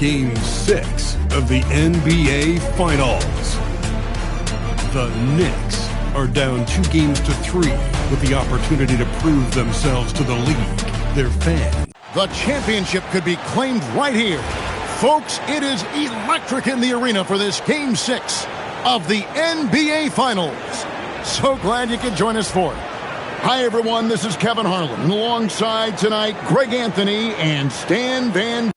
Game 6 of the NBA Finals. The Knicks are down 2-3 with the opportunity to prove themselves to the league, their fans. The championship could be claimed right here. Folks, it is electric in the arena for this Game 6 of the NBA Finals. So glad you could join us for it. Hi, everyone. This is Kevin Harlan. And alongside tonight, Greg Anthony and Stan Van.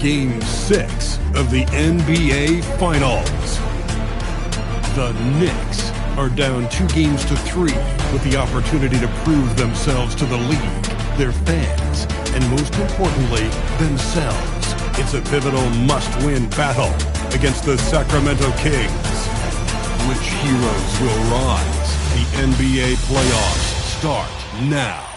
Game 6 of the NBA Finals. The Knicks are down 2-3 with the opportunity to prove themselves to the league, their fans, and most importantly, themselves. It's a pivotal must-win battle against the Sacramento Kings. Which heroes will rise? The NBA playoffs start now.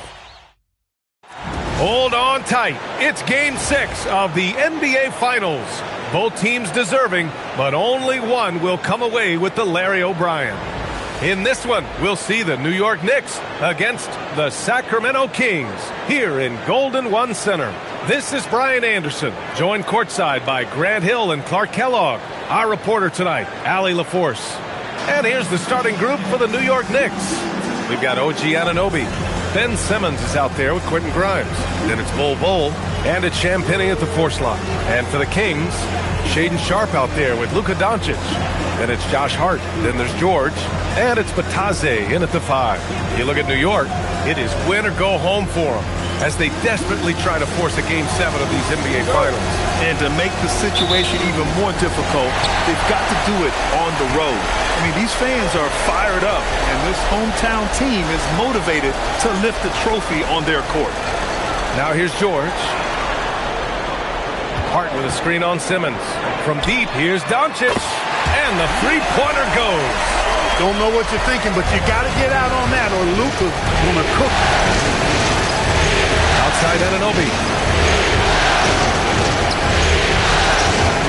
Hold on tight. It's Game 6 of the NBA Finals. Both teams deserving, but only one will come away with the Larry O'Brien. In this one, we'll see the New York Knicks against the Sacramento Kings here in Golden One Center. This is Brian Anderson, joined courtside by Grant Hill and Clark Kellogg. Our reporter tonight, Allie LaForce. And here's the starting group for the New York Knicks. We've got OG Anunoby. Ben Simmons is out there with Quentin Grimes. Then it's Bol and it's Champagnie at the 4 slot. And for the Kings, Shaedon Sharpe out there with Luka Doncic. Then it's Josh Hart. Then there's George. And it's Bataze in at the 5. You look at New York, it is win or go home for them as they desperately try to force a Game 7 of these NBA Finals. And to make the situation even more difficult, they've got to do it on the road. I mean, these fans are fired up, and this hometown team is motivated to lift the trophy on their court. Now here's George. Hart with a screen on Simmons. From deep, here's Doncic. And the three-pointer goes. Don't know what you're thinking, but you got to get out on that or Luka's going to cook. Outside Anunoby.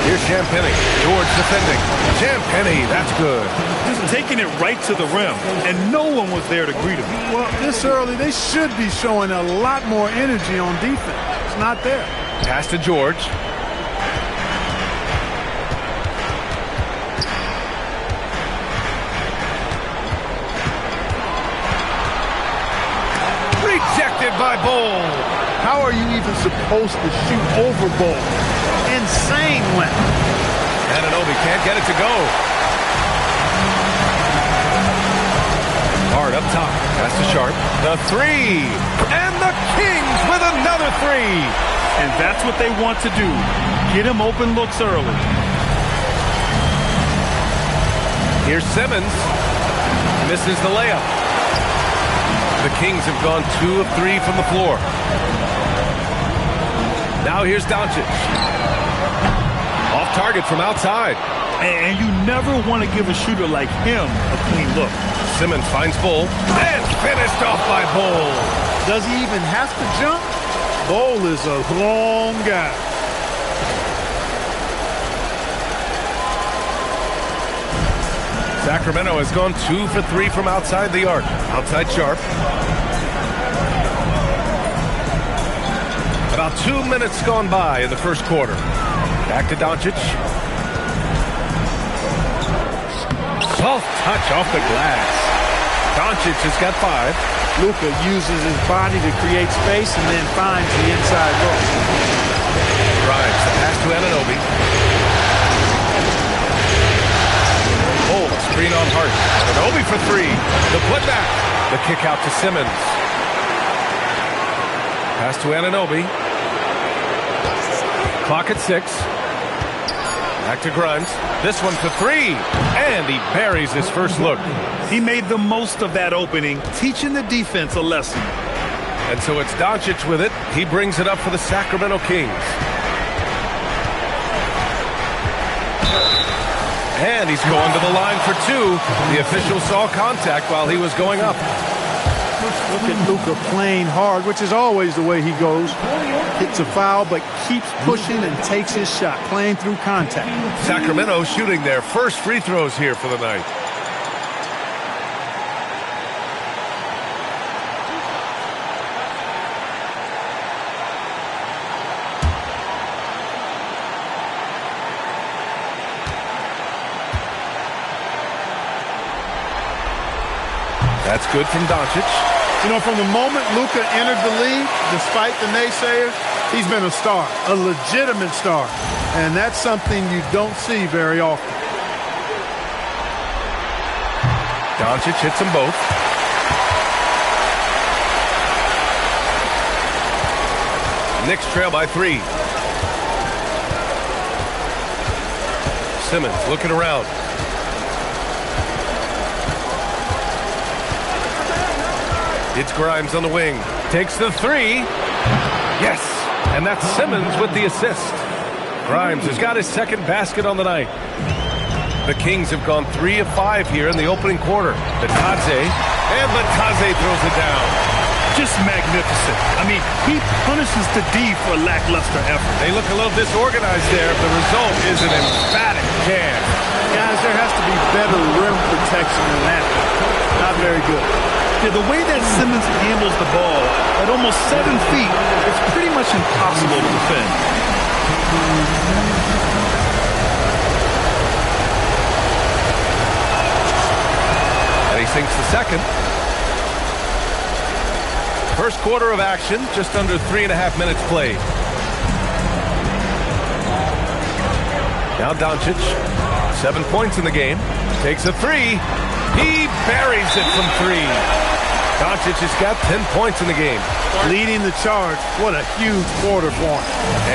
Here's Champagnie. George defending. Champagnie, that's good. Just taking it right to the rim, and no one was there to greet him. Well, this early, they should be showing a lot more energy on defense. It's not there. Pass to George. Rejected by Bol. How are you even supposed to shoot over Bol? Insane win. Anunoby can't get it to go. Hard up top. Pass to Sharpe. The 3. And the Kings with another 3. And that's what they want to do. Get him open looks early. Here's Simmons. Misses the layup. The Kings have gone 2 of 3 from the floor. Now here's Doncic. Off target from outside. And you never want to give a shooter like him a clean look. Simmons finds Bol. And finished off by Bol. Does he even have to jump? Bol is a long guy. Sacramento has gone 2 for 3 from outside the arc. Outside Sharpe. About 2 minutes gone by in the first quarter. Back to Doncic. Soft touch off the glass. Doncic has got 5. Luka uses his body to create space and then finds the inside look. Grimes, the pass to Anunoby. Screen on Hart. Anunoby for 3. The putback. The kick out to Simmons. Pass to Anunoby. Clock at 6. Back to Grimes. This one for 3. And he buries his first look. He made the most of that opening, teaching the defense a lesson. And so it's Doncic with it. He brings it up for the Sacramento Kings. And he's going to the line for 2. The official saw contact while he was going up. Look at Luka playing hard, which is always the way he goes. Hits a foul, but keeps pushing and takes his shot, playing through contact. Sacramento shooting their first free throws here for the night. That's good from Doncic. You know, from the moment Luka entered the league, despite the naysayers, he's been a star, a legitimate star. And that's something you don't see very often. Doncic hits them both. Knicks trail by 3. Simmons looking around. It's Grimes on the wing. Takes the 3. Yes! And that's Simmons with the assist. Grimes has got his second basket on the night. The Kings have gone 3 of 5 here in the opening quarter. Bitadze. And Bitadze throws it down. Just magnificent. I mean, he punishes the D for lackluster effort. They look a little disorganized there. The result is an emphatic jam. Guys, there has to be better rim protection than that. Not very good. Yeah, the way that Simmons handles the ball at almost 7 feet, it's pretty much impossible to defend. And he sinks the second. First quarter of action, just under 3.5 minutes played. Now Doncic, 7 points in the game, takes a 3. He buries it from 3. Doncic has got 10 points in the game. Leading the charge. What a huge quarter for him.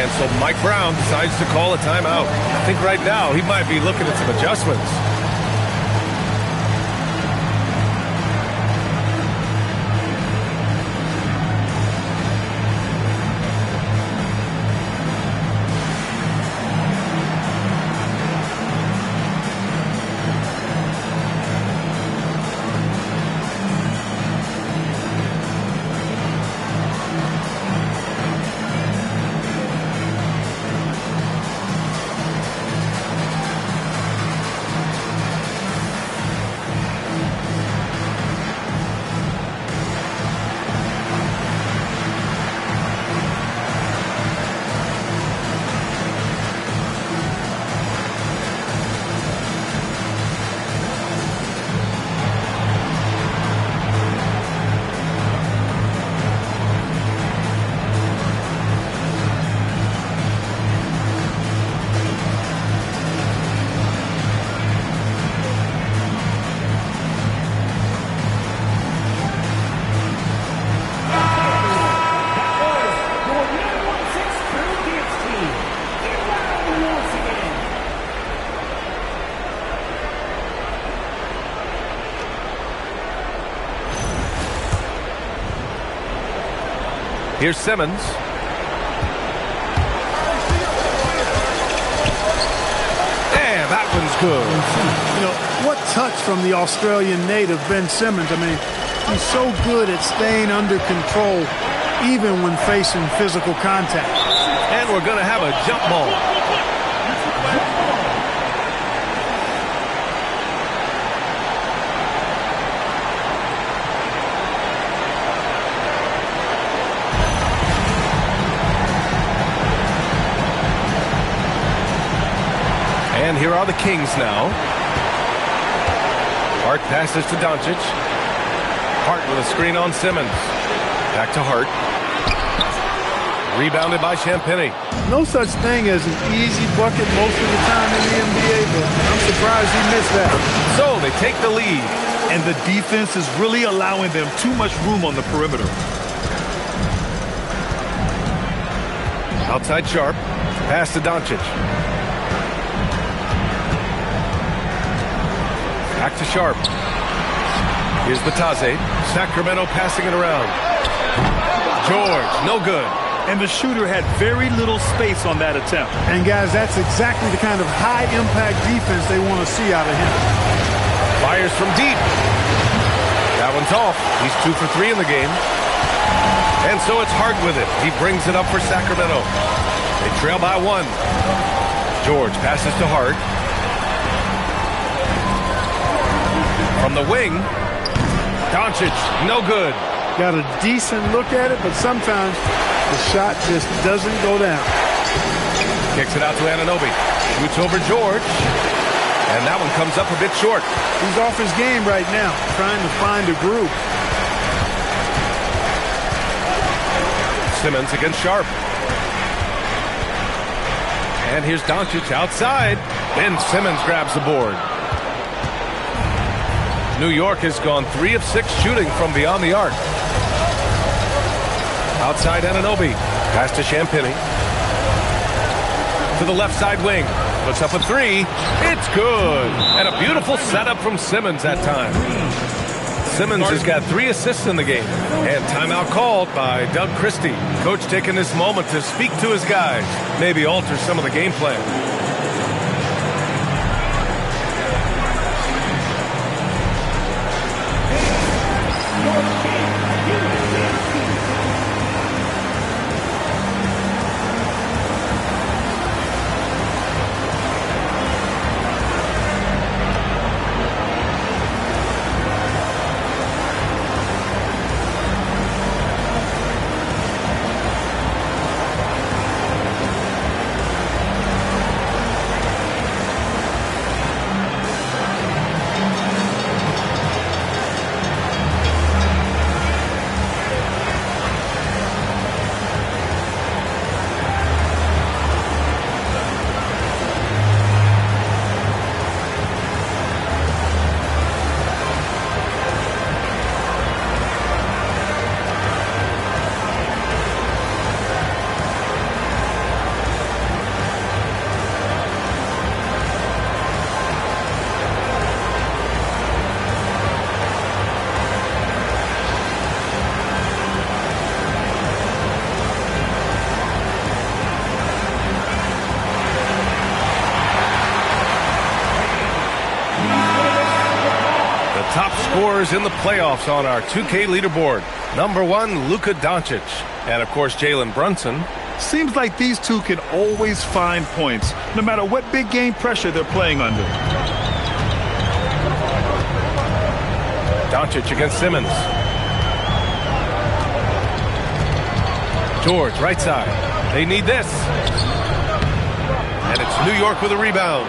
And so Mike Brown decides to call a timeout. I think right now he might be looking at some adjustments. Here's Simmons. And that one's good. You know, what touch from the Australian native, Ben Simmons. I mean, he's so good at staying under control, even when facing physical contact. And we're going to have a jump ball. And here are the Kings now. Hart passes to Doncic. Hart with a screen on Simmons. Back to Hart. Rebounded by Champagnie. No such thing as an easy bucket most of the time in the NBA, but I'm surprised he missed that. So they take the lead. And the defense is really allowing them too much room on the perimeter. Outside Sharp. Pass to Doncic. Back to Sharp. Here's Batase. Sacramento passing it around. George, no good. And the shooter had very little space on that attempt. And guys, that's exactly the kind of high-impact defense they want to see out of him. Fires from deep. That one's off. He's 2 for 3 in the game. And so it's Hart with it. He brings it up for Sacramento. They trail by 1. George passes to Hart. From the wing, Doncic, no good. Got a decent look at it, but sometimes the shot just doesn't go down. Kicks it out to Anunoby. Shoots over George. And that one comes up a bit short. He's off his game right now, trying to find a groove. Simmons against Sharp. And here's Doncic outside. Ben Simmons grabs the board. New York has gone 3 of 6 shooting from beyond the arc. Outside Anunoby. Pass to Champagny. To the left side wing. Puts up a 3. It's good. And a beautiful setup from Simmons that time. Simmons has got 3 assists in the game. And timeout called by Doug Christie. Coach taking this moment to speak to his guys. Maybe alter some of the game plan. Top scorers in the playoffs on our 2K leaderboard. Number 1, Luka Doncic. And, of course, Jalen Brunson. Seems like these two can always find points, no matter what big game pressure they're playing under. Doncic against Simmons. George, right side. They need this. And it's New York with a rebound.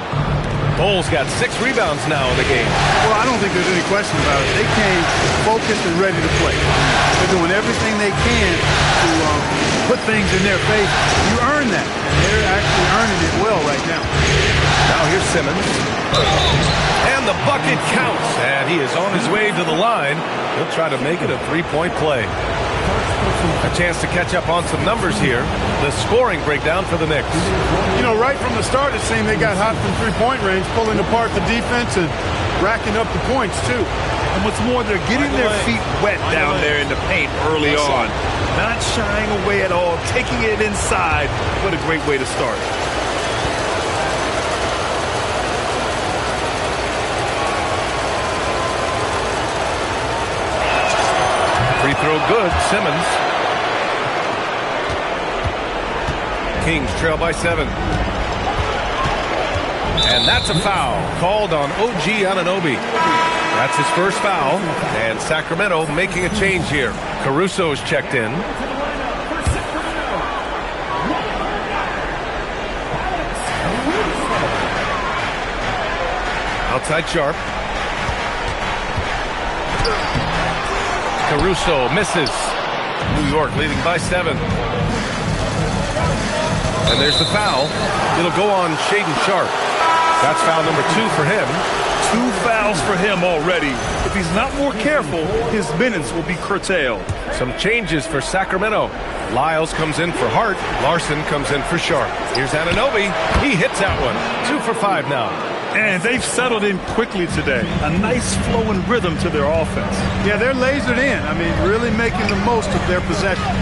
Bulls got 6 rebounds now in the game. Well, I don't think there's any question about it. They came focused and ready to play. They're doing everything they can to put things in their favor. You earn that, and they're actually earning it well right now. Now here's Simmons. And the bucket counts. And he is on his way to the line. He'll try to make it a 3-point play. A chance to catch up on some numbers here. The scoring breakdown for the Knicks. You know, right from the start, it seemed they got hot from three-point range, pulling apart the defense and racking up the points, too. And what's more, they're getting their feet wet down there in the paint early on. Not shying away at all, taking it inside. What a great way to start. Free throw good. Simmons. Kings trail by 7. And that's a foul called on OG Anunoby. That's his first foul. And Sacramento making a change here. Caruso's checked in. Outside Sharp. Caruso misses. New York leading by 7. And there's the foul. It'll go on Shaedon Sharp. That's foul number 2 for him. 2 fouls for him already. If he's not more careful, his minutes will be curtailed. Some changes for Sacramento. Lyles comes in for Hart. Larson comes in for Sharp. Here's Anunoby. He hits that one. 2 for 5 now. And they've settled in quickly today. A nice flow and rhythm to their offense. Yeah, they're lasered in. I mean, really making the most of their possessions.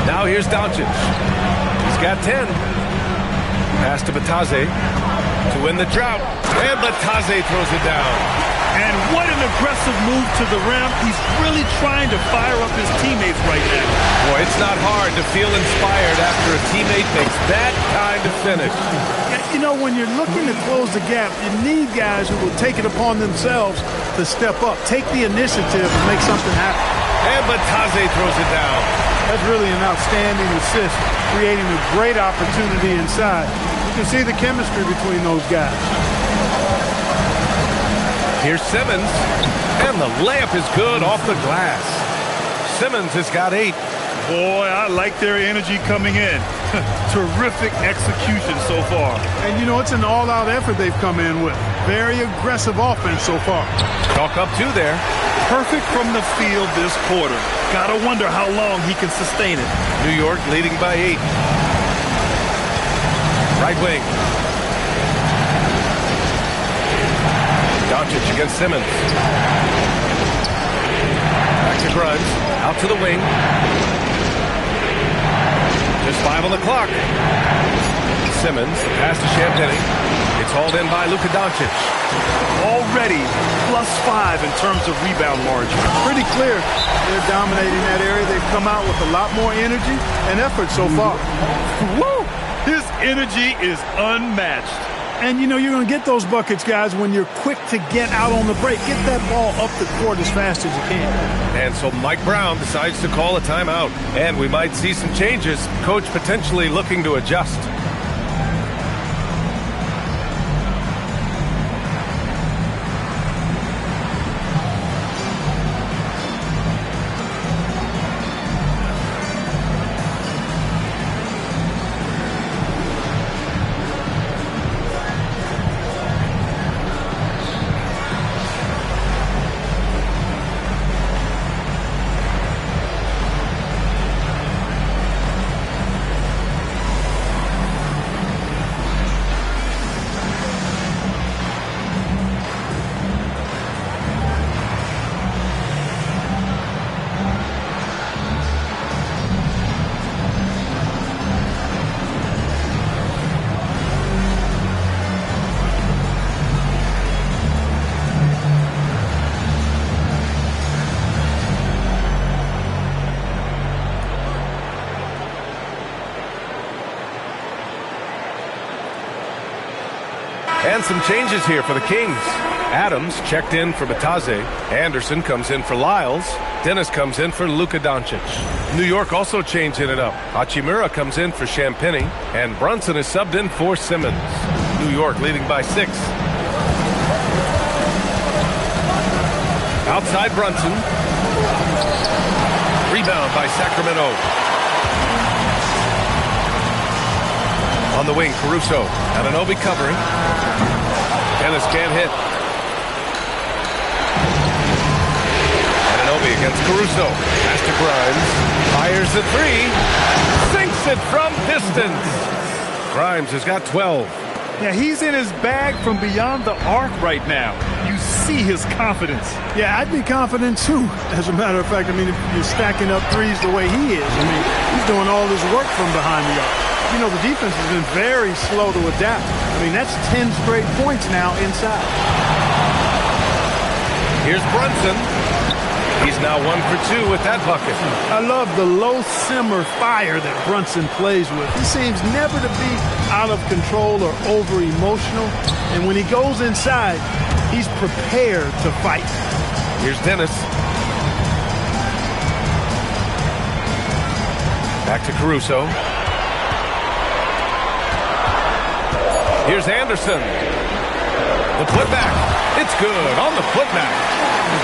Now here's Doncic. He's got 10. Pass to Batase to win the drought. And Batase throws it down. And what an aggressive move to the rim. He's really trying to fire up his teammates right now. Boy, it's not hard to feel inspired after a teammate makes that kind of finish. You know, when you're looking to close the gap, you need guys who will take it upon themselves to step up, take the initiative and make something happen. And Batase throws it down. That's really an outstanding assist, creating a great opportunity inside. You can see the chemistry between those guys. Here's Simmons, and the layup is good off the glass. Simmons has got 8. Boy, I like their energy coming in. Terrific execution so far. And, you know, it's an all-out effort they've come in with. Very aggressive offense so far. Chalk up 2 there. Perfect from the field this quarter. Gotta wonder how long he can sustain it. New York leading by 8. Right wing. Doncic against Simmons. Back to Grimes. Out to the wing. Just 5 on the clock. Simmons, the pass to Champagnie. It's hauled in by Luka Doncic. Already +5 in terms of rebound margin. Pretty clear they're dominating that area. They've come out with a lot more energy and effort so far. Woo! His energy is unmatched. And, you know, you're going to get those buckets, guys, when you're quick to get out on the break. Get that ball up the court as fast as you can. And so Mike Brown decides to call a timeout. And we might see some changes. Coach potentially looking to adjust. And some changes here for the Kings. Adams checked in for Batase. Anderson comes in for Lyles. Dennis comes in for Luka Doncic. New York also changing it up. Hachimura comes in for Champagnie. And Brunson is subbed in for Simmons. New York leading by 6. Outside Brunson. Rebound by Sacramento. On the wing, Caruso. Anunoby covering. Dennis can't hit. Anunoby against Caruso. Pass to Grimes. Fires the 3. Sinks it from distance. Grimes has got 12. Yeah, he's in his bag from beyond the arc right now. You see his confidence. Yeah, I'd be confident too. As a matter of fact, I mean, if you're stacking up threes the way he is, I mean, he's doing all his work from behind the arc. You know, the defense has been very slow to adapt. I mean, that's 10 straight points now inside. Here's Brunson. He's now 1 for 2 with that bucket. I love the low simmer fire that Brunson plays with. He seems never to be out of control or over emotional. And when he goes inside, he's prepared to fight. Here's Dennis. Back to Caruso. Here's Anderson. The putback. It's good on the putback.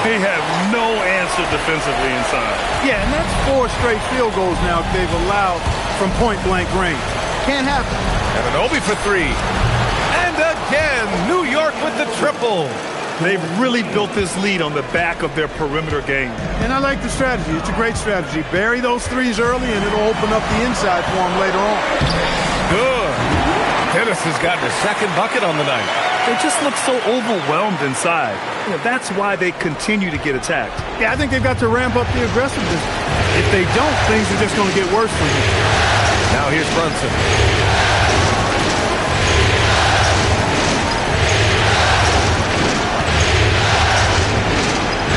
They have no answer defensively inside. Yeah, and that's 4 straight field goals now they've allowed from point-blank range. Can't happen. Anunoby for 3. And again. New York with the triple. They've really built this lead on the back of their perimeter game. And I like the strategy. It's a great strategy. Bury those threes early, and it'll open up the inside for them later on. Good. Dennis has gotten a second bucket on the night. They just look so overwhelmed inside. You know, that's why they continue to get attacked. Yeah, I think they've got to ramp up the aggressiveness. If they don't, things are just going to get worse for you. Now here's Brunson.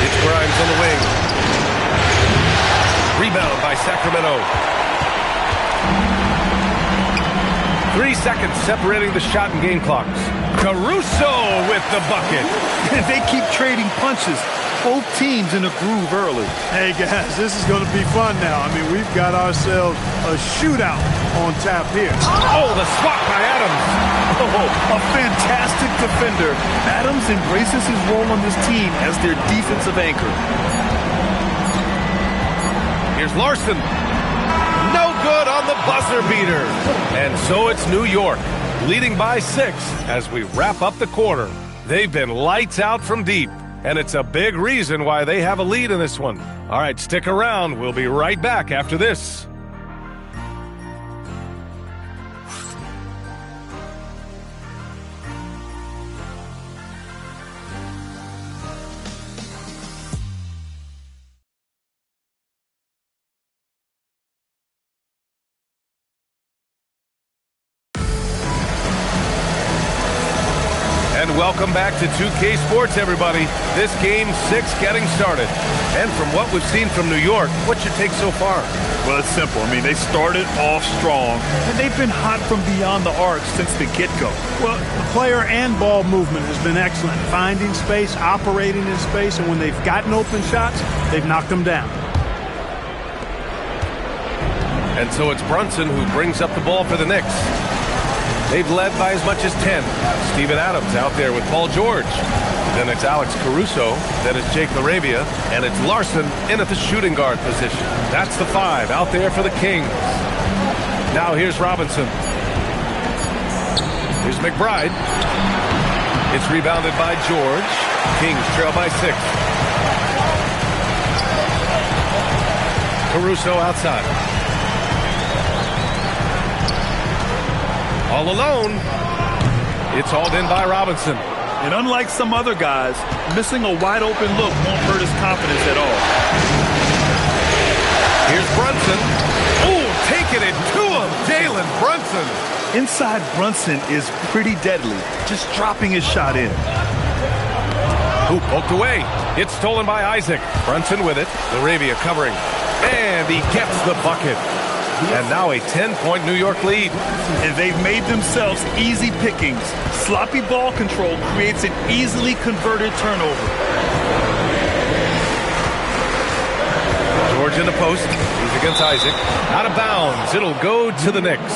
It's Grimes on the wing. Rebound by Sacramento. 3 seconds separating the shot and game clocks. Caruso with the bucket. They keep trading punches. Both teams in a groove early. Hey, guys, this is going to be fun now. I mean, we've got ourselves a shootout on tap here. Oh, the swat by Adams. Oh, a fantastic defender. Adams embraces his role on this team as their defensive anchor. Here's Larson. No good on the buzzer beater. And so it's New York, leading by 6 as we wrap up the quarter. They've been lights out from deep, and it's a big reason why they have a lead in this one. All right, stick around. We'll be right back after this. Welcome back to 2K Sports, everybody. This game 6 getting started. And from what we've seen from New York, what's your take so far? Well, it's simple. I mean, they started off strong, and they've been hot from beyond the arc since the get-go. Well, the player and ball movement has been excellent. Finding space, operating in space, and when they've gotten open shots, they've knocked them down. And so it's Brunson who brings up the ball for the Knicks. They've led by as much as 10. Steven Adams out there with Paul George. Then it's Alex Caruso. Then it's Jake LaRavia. And it's Larson in at the shooting guard position. That's the 5 out there for the Kings. Now here's Robinson. Here's McBride. It's rebounded by George. Kings trail by 6. Caruso outside. All alone. It's hauled in by Robinson. And unlike some other guys, missing a wide-open look won't hurt his confidence at all. Here's Brunson. Oh, taking it to him, Jalen Brunson. Inside Brunson is pretty deadly, just dropping his shot in. Who poked away. It's stolen by Isaac. Brunson with it. LaRavia covering. And he gets the bucket. And now a 10-point New York lead. And they've made themselves easy pickings. Sloppy ball control creates an easily converted turnover. George in the post. He's against Isaac. Out of bounds. It'll go to the Knicks.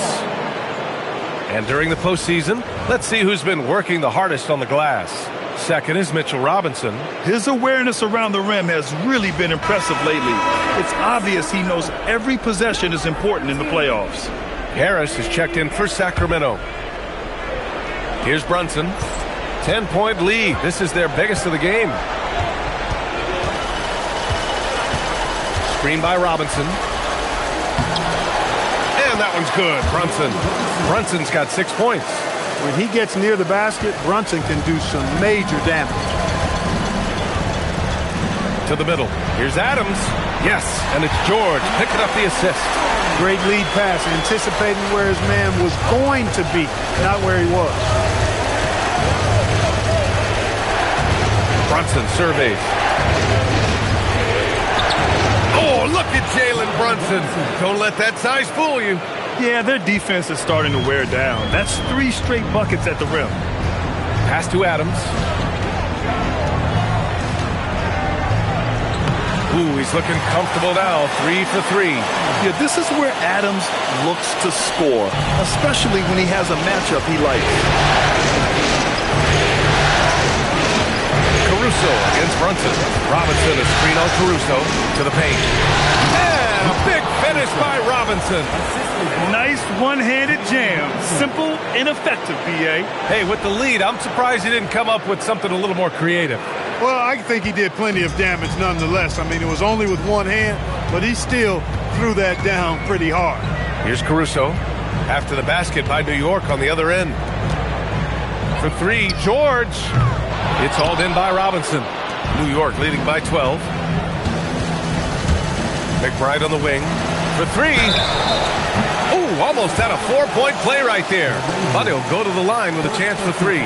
And during the postseason, let's see who's been working the hardest on the glass. Second is Mitchell Robinson. His awareness around the rim has really been impressive lately. It's obvious he knows every possession is important in the playoffs. Harris is checked in for Sacramento. Here's Brunson. 10-point lead. This is their biggest of the game. Screen by Robinson. And that one's good. Brunson's got 6 points. When he gets near the basket, Brunson can do some major damage. To the middle. Here's Adams. Yes, and it's George picking up the assist. Great lead pass, anticipating where his man was going to be, not where he was. Brunson surveys. Oh, look at Jalen Brunson. Don't let that size fool you. Yeah, their defense is starting to wear down. That's 3 straight buckets at the rim. Pass to Adams. Ooh, he's looking comfortable now. 3 for 3. Yeah, this is where Adams looks to score, especially when he has a matchup he likes. Caruso against Brunson. Robinson, a screen on Caruso to the paint. And a big finish finish by Robinson. Nice one-handed jam. Simple and effective, B.A. Hey, with the lead, I'm surprised he didn't come up with something a little more creative. Well, I think he did plenty of damage nonetheless. I mean, it was only with one hand, but he still threw that down pretty hard. Here's Caruso. After the basket by New York on the other end. For three, George. It's hauled in by Robinson. New York leading by 12. McBride on the wing. For three. Oh, almost had a 4-point play right there. But he'll go to the line with a chance for three.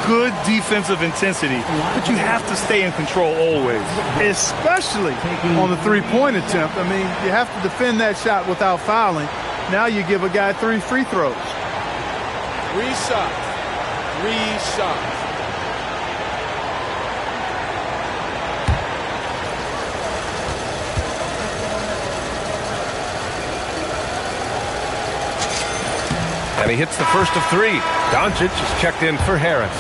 Good defensive intensity, but you have to stay in control always. Especially on the three-point attempt. I mean, you have to defend that shot without fouling. Now you give a guy 3 free throws. Reset. And he hits the first of three. Doncic is checked in for Harris.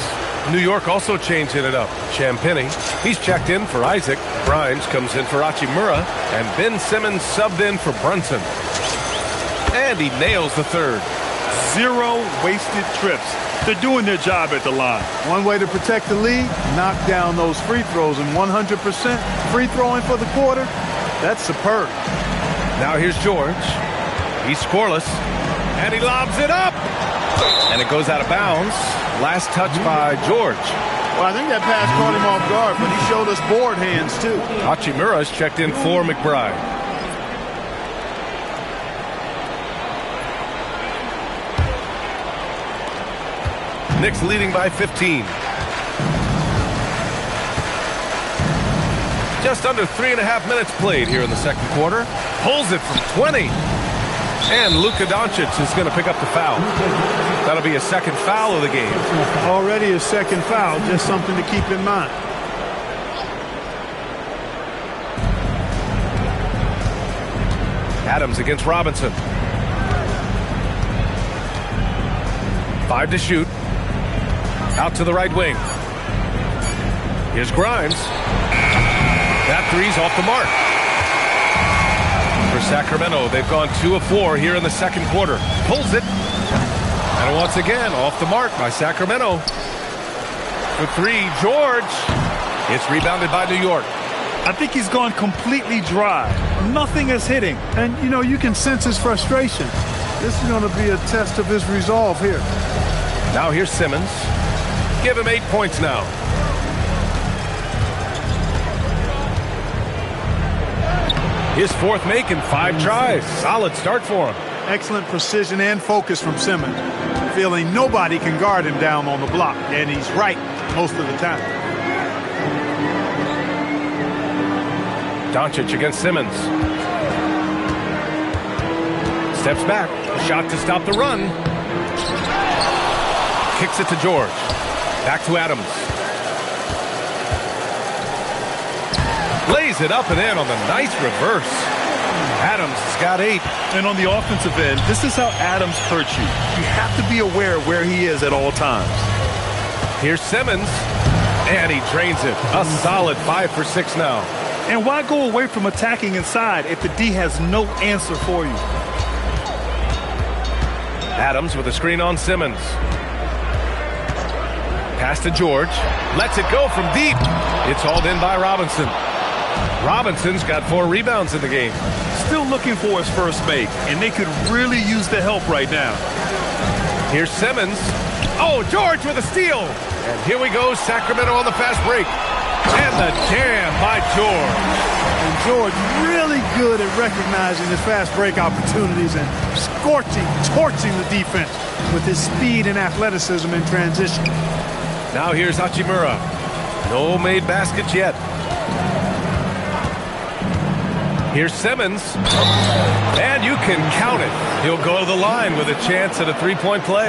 New York also changing it up. Champagnie, he's checked in for Isaac. Grimes comes in for Hachimura. And Ben Simmons subbed in for Brunson. And he nails the third. 0 wasted trips. They're doing their job at the line. One way to protect the lead, knock down those free throws, and 100% free throwing for the quarter, that's superb. Now here's George. He's scoreless. And he lobs it up. And it goes out of bounds. Last touch by George. Well, I think that pass caught him off guard, but he showed us board hands, too. Hachimura is checked in for McBride. Knicks leading by 15. Just under 3.5 minutes played here in the second quarter. Pulls it from 20. And Luka Doncic is going to pick up the foul. That'll be a second foul of the game. Already a second foul, just something to keep in mind. Adams against Robinson. 5 to shoot. Out to the right wing. Here's Grimes. That three's off the mark. For Sacramento, they've gone 2 of 4 here in the second quarter. Pulls it. And once again, off the mark by Sacramento. For three, George. It's rebounded by New York. I think he's gone completely dry. Nothing is hitting. And, you know, you can sense his frustration. This is going to be a test of his resolve here. Now here's Simmons. Give him 8 points now. His fourth make in 5 tries. Solid start for him. Excellent precision and focus from Simmons. Feeling nobody can guard him down on the block, and he's right most of the time. Doncic against Simmons. Steps back. Shot to stop the run. Kicks it to George. Back to Adams. Lays it up and in on the nice reverse. Adams has got 8. And on the offensive end, this is how Adams hurts you. You have to be aware of where he is at all times. Here's Simmons. And he drains it. A solid 5 for 6 now. And why go away from attacking inside if the D has no answer for you? Adams with a screen on Simmons. Pass to George. Lets it go from deep. It's hauled in by Robinson. Robinson's got 4 rebounds in the game. Still looking for his first make, and they could really use the help right now. Here's Simmons. Oh, George with a steal. And here we go, Sacramento on the fast break. And the jam by George. And George really good at recognizing his fast break opportunities and torching the defense with his speed and athleticism in transition. Now here's Hachimura. No made baskets yet. Here's Simmons. And you can count it. He'll go to the line with a chance at a 3-point play.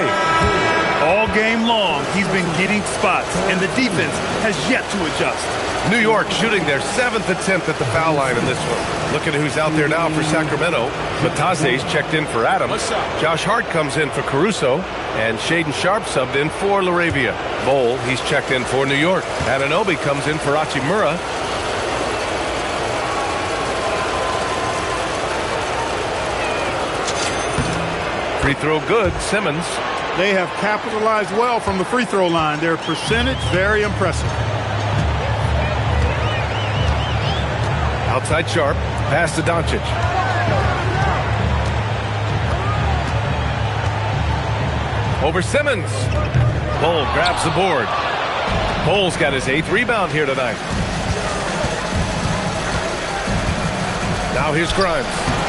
All game long, he's been getting spots, and the defense has yet to adjust. New York shooting their 7th attempt at the foul line in this one. Look at who's out there now for Sacramento. Matase's checked in for Adams. Josh Hart comes in for Caruso. And Shaden Sharp subbed in for LaRavia. Bol, he's checked in for New York. Anunoby comes in for Hachimura. Free throw good. Simmons. They have capitalized well from the free throw line. Their percentage, very impressive. Outside Sharp. Pass to Doncic. Over Simmons. Bol grabs the board. Bol's got his 8th rebound here tonight. Now here's Grimes.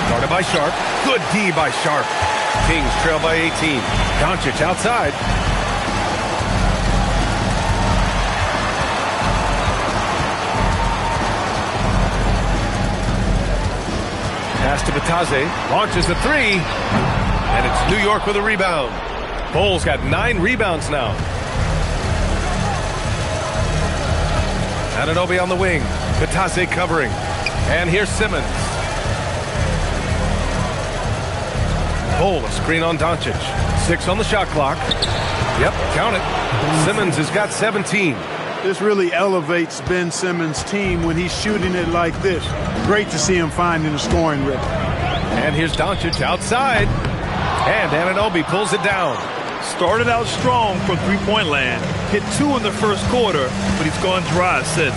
Guarded by Sharp. Good D by Sharp. Kings trail by 18. Doncic outside. Pass to Batase. Launches the 3. And it's New York with a rebound. Bol's got 9 rebounds now. Anunoby on the wing. Batase covering. And here's Simmons. Bol, a screen on Doncic. 6 on the shot clock. Yep, count it. Simmons has got 17. This really elevates Ben Simmons' team when he's shooting it like this. Great to see him finding a scoring rhythm. And here's Doncic outside. And Anunoby pulls it down. Started out strong from three-point land. Hit 2 in the first quarter, but he's gone dry since.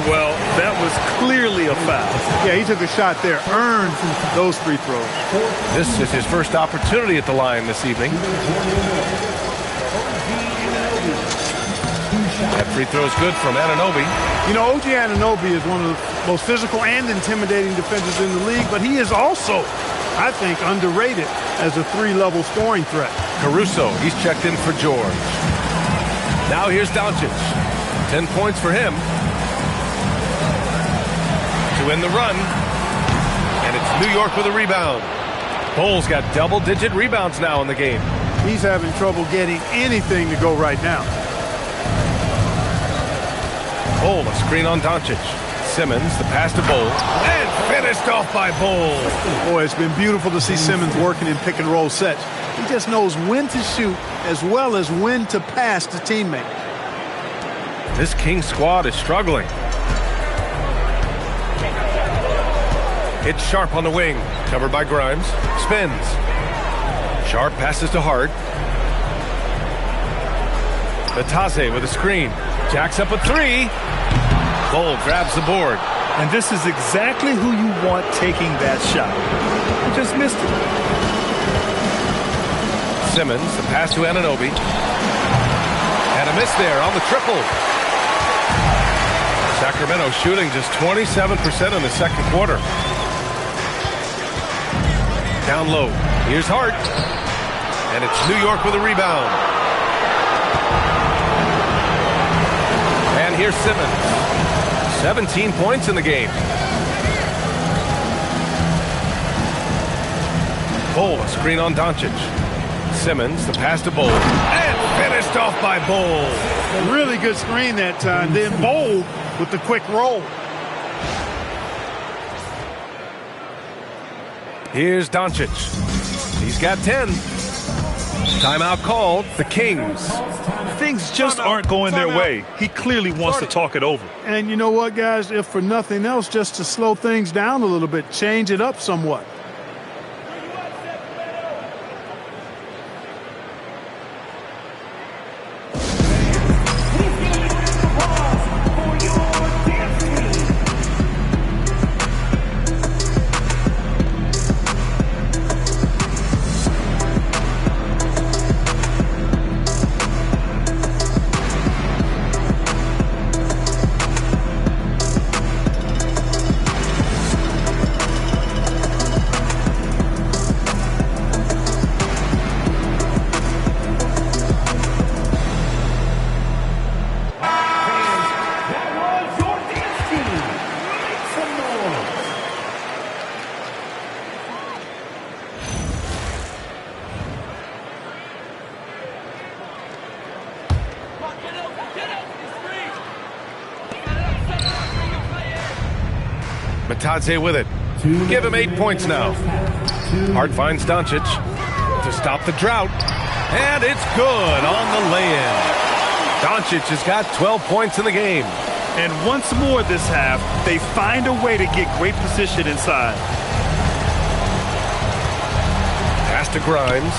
Well, that was clearly a foul. Yeah, he took a shot there. Earned those free throws. This is his first opportunity at the line this evening. That free throw is good from Anunoby. You know, OG Anunoby is one of the most physical and intimidating defenders in the league, but he is also, I think, underrated as a 3-level scoring threat. Caruso, he's checked in for George. Now here's Doncic. 10 points for him. To end the run. And it's New York with a rebound. Bol's got double-digit rebounds now in the game. He's having trouble getting anything to go right now. Bol, a screen on Doncic. Simmons, the pass to Bol. And finished off by Bol. Boy, it's been beautiful to see Simmons working in pick-and-roll sets. He just knows when to shoot as well as when to pass to teammates. This Kings squad is struggling. It's Sharp on the wing. Covered by Grimes. Spins. Sharp passes to Hart. Batase with a screen. Jacks up a 3. Bol grabs the board. And this is exactly who you want taking that shot. He just missed it. Simmons, the pass to Anunoby. And a miss there on the triple. Sacramento shooting just 27% in the second quarter. Down low. Here's Hart. And it's New York with a rebound. And here's Simmons. 17 points in the game. Bol, a screen on Doncic. Simmons, the pass to Bol. And finished off by Bol. Really good screen that time. Then Bol with the quick roll. Here's Doncic. He's got 10. Timeout called. The Kings. Things just aren't going their way. He clearly wants to talk it over. And you know what, guys? If for nothing else, just to slow things down a little bit, change it up somewhat. Batase with it. Give him 8 points now. Hart finds Doncic to stop the drought. And it's good on the lay-in. Doncic has got 12 points in the game. And once more this half, they find a way to get great position inside. Pass to Grimes.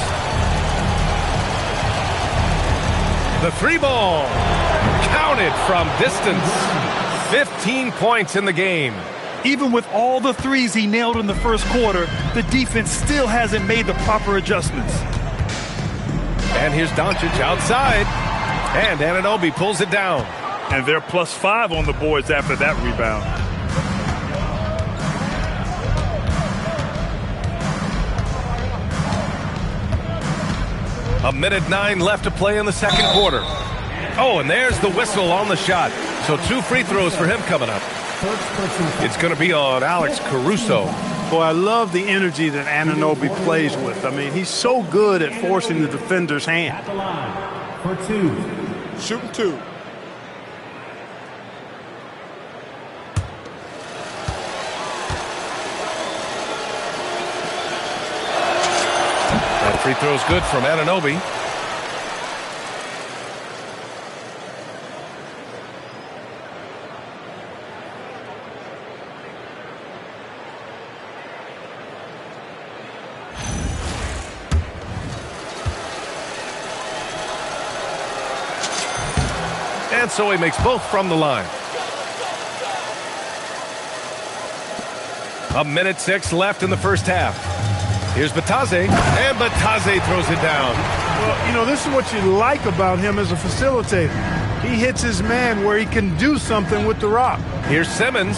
The three ball. Counted from distance. 15 points in the game. Even with all the threes he nailed in the first quarter, the defense still hasn't made the proper adjustments. And here's Doncic outside. And Anunoby pulls it down. And they're +5 on the boards after that rebound. A minute 9 left to play in the second quarter. Oh, and there's the whistle on the shot. So 2 free throws for him coming up. It's going to be on Alex Caruso. Boy, I love the energy that Anunoby plays with. I mean, he's so good at forcing the defender's hand. At the line for 2. Shooting 2. That free throw is good from Anunoby. And so he makes both from the line. A minute 6 left in the first half. Here's Batadze, and Batadze throws it down. Well, you know, this is what you like about him as a facilitator. He hits his man where he can do something with the rock. Here's Simmons.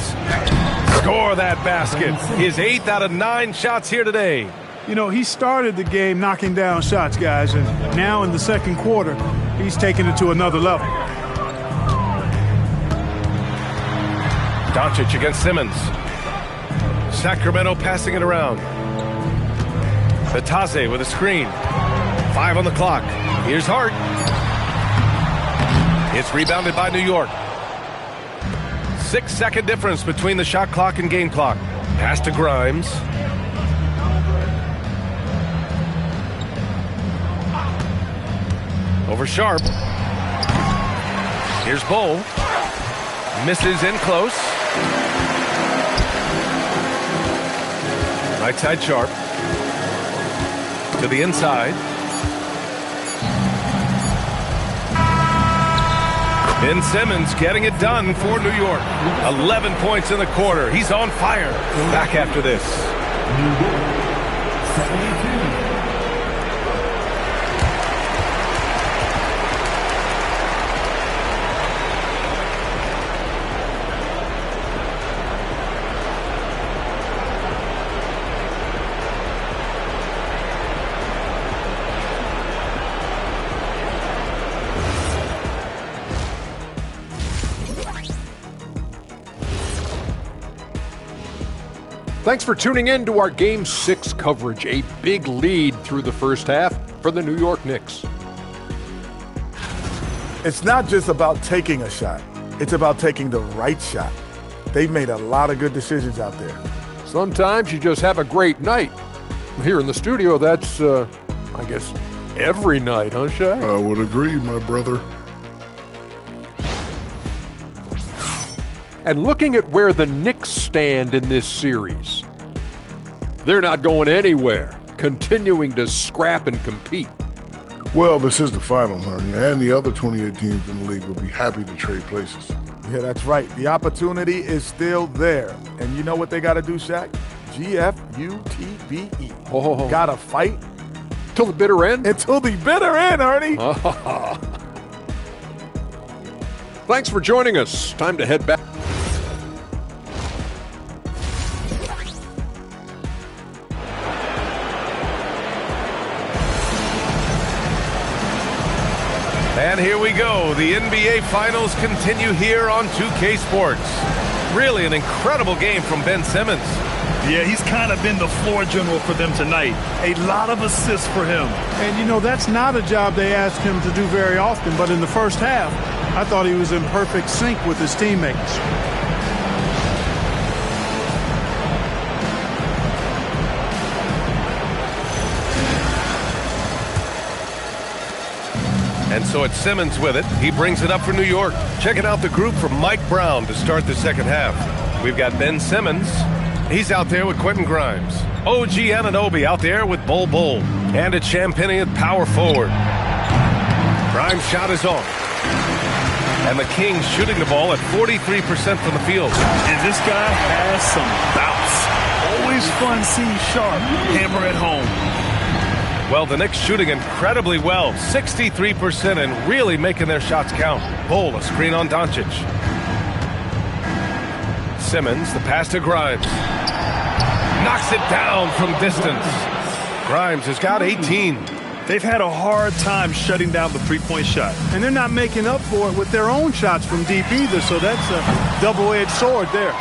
Score that basket. His 8th out of 9 shots here today. You know, he started the game knocking down shots, guys, and now in the second quarter, he's taking it to another level. Doncic against Simmons. Sacramento passing it around. Batadze with a screen. 5 on the clock. Here's Hart. It's rebounded by New York. 6-second difference between the shot clock and game clock. Pass to Grimes. Over Sharp. Here's Bull. Misses in close. Right side Sharp. To the inside. Ben Simmons getting it done for New York. 11 points in the quarter. He's on fire. Back after this. New York, 72. Thanks for tuning in to our Game 6 coverage. A big lead through the first half for the New York Knicks. It's not just about taking a shot. It's about taking the right shot. They've made a lot of good decisions out there. Sometimes you just have a great night. Here in the studio, that's, I guess, every night, huh, Shaq? I would agree, my brother. And looking at where the Knicks stand in this series, they're not going anywhere, continuing to scrap and compete. Well, this is the final, honey, and the other 28 teams in the league will be happy to trade places. Yeah, that's right. The opportunity is still there. And you know what they got to do, Shaq? GFUTBE. Oh. Got to fight. Till the bitter end? Until the bitter end, Ernie. Thanks for joining us. Time to head back. And here we go. The NBA Finals continue here on 2K Sports. Really an incredible game from Ben Simmons. Yeah, he's kind of been the floor general for them tonight. A lot of assists for him. And, you know, that's not a job they ask him to do very often, but in the first half, I thought he was in perfect sync with his teammates. And so it's Simmons with it. He brings it up for New York. Checking out the group from Mike Brown to start the second half. We've got Ben Simmons. He's out there with Quentin Grimes. OG Anunoby out there with Bol Bol. And it's Champagnie at power forward. Grimes' shot is off. And the Kings shooting the ball at 43% from the field. And this guy has some bounce. Always fun seeing Sharp hammer at home. Well, the Knicks shooting incredibly well. 63% and really making their shots count. Bull, a screen on Doncic. Simmons, the pass to Grimes. Knocks it down from distance. Grimes has got 18. They've had a hard time shutting down the three-point shot. And they're not making up for it with their own shots from deep either, so that's a double-edged sword there.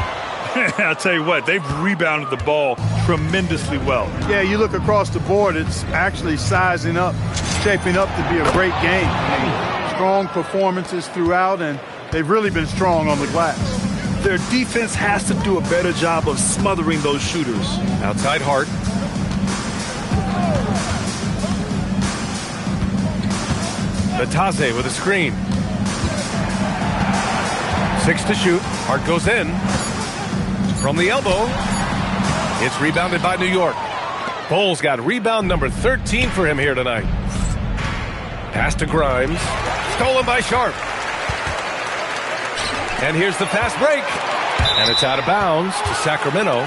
I'll tell you what, they've rebounded the ball tremendously well. Yeah, you look across the board, it's actually sizing up, shaping up to be a great game. I mean, strong performances throughout, and they've really been strong on the glass. Their defense has to do a better job of smothering those shooters. Outside Hart. Batase with a screen. 6 to shoot. Hart goes in. From the elbow. It's rebounded by New York. Bull's got rebound number 13 for him here tonight. Pass to Grimes. Stolen by Sharp. And here's the fast break. And it's out of bounds to Sacramento.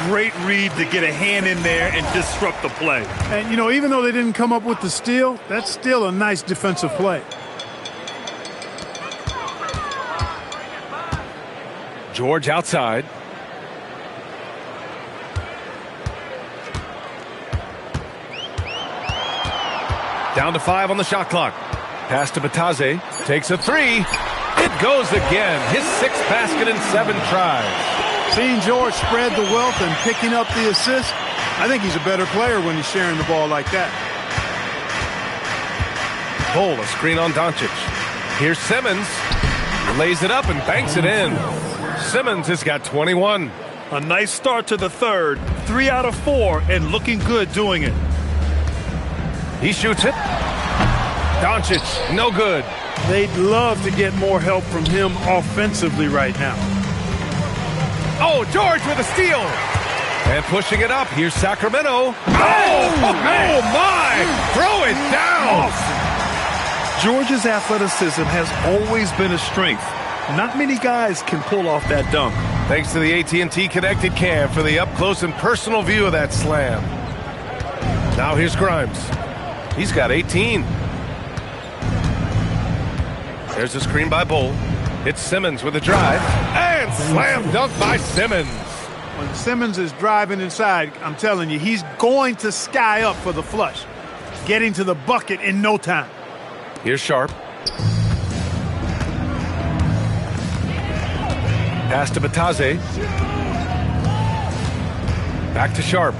Great read to get a hand in there and disrupt the play. And, you know, even though they didn't come up with the steal, that's still a nice defensive play. George outside. Down to 5 on the shot clock. Pass to Batase. Takes a 3. It goes again. His 6th basket in 7 tries. Seeing George spread the wealth and picking up the assist, I think he's a better player when he's sharing the ball like that. Bull, a screen on Doncic. Here's Simmons. He lays it up and banks it in. Simmons has got 21. A nice start to the third. 3 out of 4 and looking good doing it. He shoots it. Doncic, no good. They'd love to get more help from him offensively right now. Oh, George with a steal. And pushing it up. Here's Sacramento. Oh my! Throw it down. George's athleticism has always been a strength. Not many guys can pull off that dunk. Thanks to the AT&T Connected Cam for the up-close and personal view of that slam. Now here's Grimes. He's got 18. There's a screen by Bull. It's Simmons with a drive. And slam dunk by Simmons. When Simmons is driving inside, I'm telling you, he's going to sky up for the flush. Getting to the bucket in no time. Here's Sharp. Pass to Batase. Back to Sharp.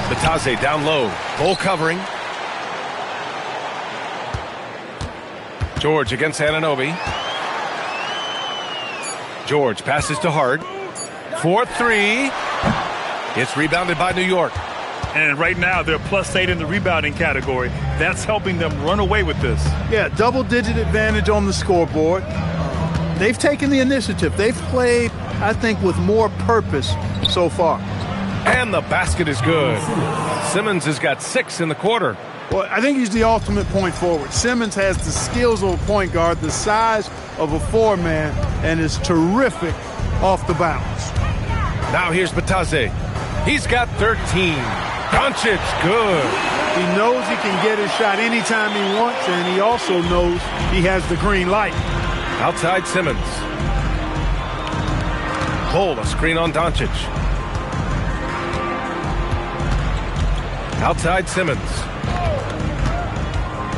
Batase down low. Bull covering. George against Anunoby. George passes to Hart. 4-3. It's rebounded by New York. And right now, they're +8 in the rebounding category. That's helping them run away with this. Yeah, double-digit advantage on the scoreboard. They've taken the initiative. They've played, I think, with more purpose so far. And the basket is good. Simmons has got 6 in the quarter. Well, I think he's the ultimate point forward. Simmons has the skills of a point guard, the size of a 4-man, and is terrific off the bounce. Now here's Batase. He's got 13. Doncic, good. He knows he can get his shot anytime he wants, and he also knows he has the green light. Outside Simmons. Bull, a screen on Doncic. Outside Simmons.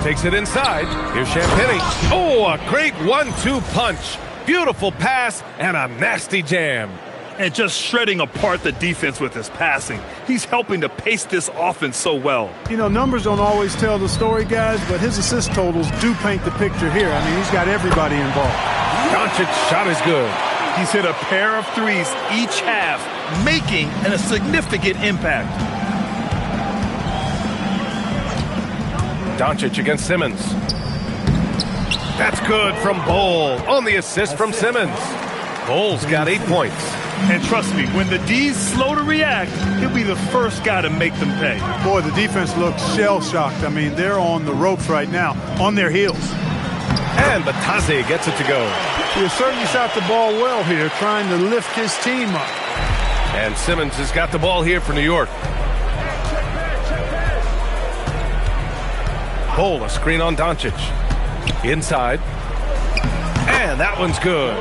Takes it inside. Here's Champagnie. Oh, a great 1-2 punch. Beautiful pass and a nasty jam. And just shredding apart the defense with his passing. He's helping to pace this offense so well. You know, numbers don't always tell the story, guys, but his assist totals do paint the picture here. I mean, he's got everybody involved. Doncic's shot is good. He's hit a pair of threes each half, making a significant impact. Doncic against Simmons. That's good from Bull on the assist from Simmons. Bole's got 8 points. And trust me, when the D's slow to react, he'll be the first guy to make them pay. Boy, the defense looks shell-shocked. I mean, they're on the ropes right now, on their heels. And Bataze gets it to go. He has certainly shot the ball well here, trying to lift his team up. And Simmons has got the ball here for New York. Bole, a screen on Doncic. Inside. And that one's good.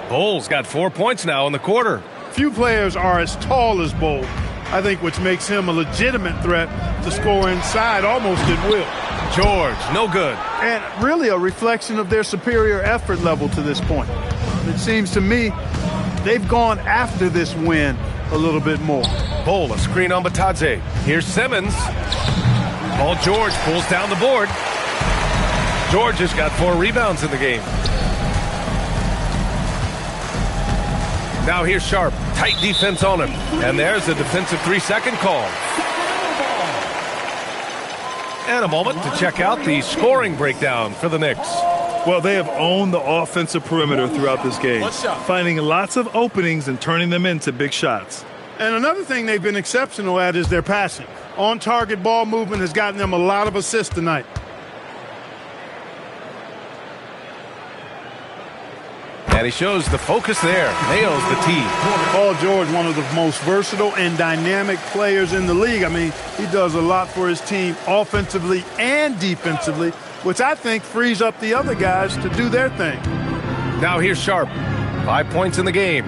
Bole's got 4 points now in the quarter. Few players are as tall as Bole, I think, which makes him a legitimate threat to score inside almost at will. George, no good. And really a reflection of their superior effort level to this point. It seems to me they've gone after this win a little bit more. Bole, a screen on Bataze. Here's Simmons. Paul George pulls down the board. George has got 4 rebounds in the game. Now here's Sharp. Tight defense on him. And there's a defensive 3-second call. And a moment to check out the scoring breakdown for the Knicks. Well, they have owned the offensive perimeter throughout this game, finding lots of openings and turning them into big shots. And another thing they've been exceptional at is their passing. On-target ball movement has gotten them a lot of assists tonight. And he shows the focus there. Nails the tee. Paul George, one of the most versatile and dynamic players in the league. I mean, he does a lot for his team offensively and defensively, which I think frees up the other guys to do their thing. Now here's Sharp. 5 points in the game.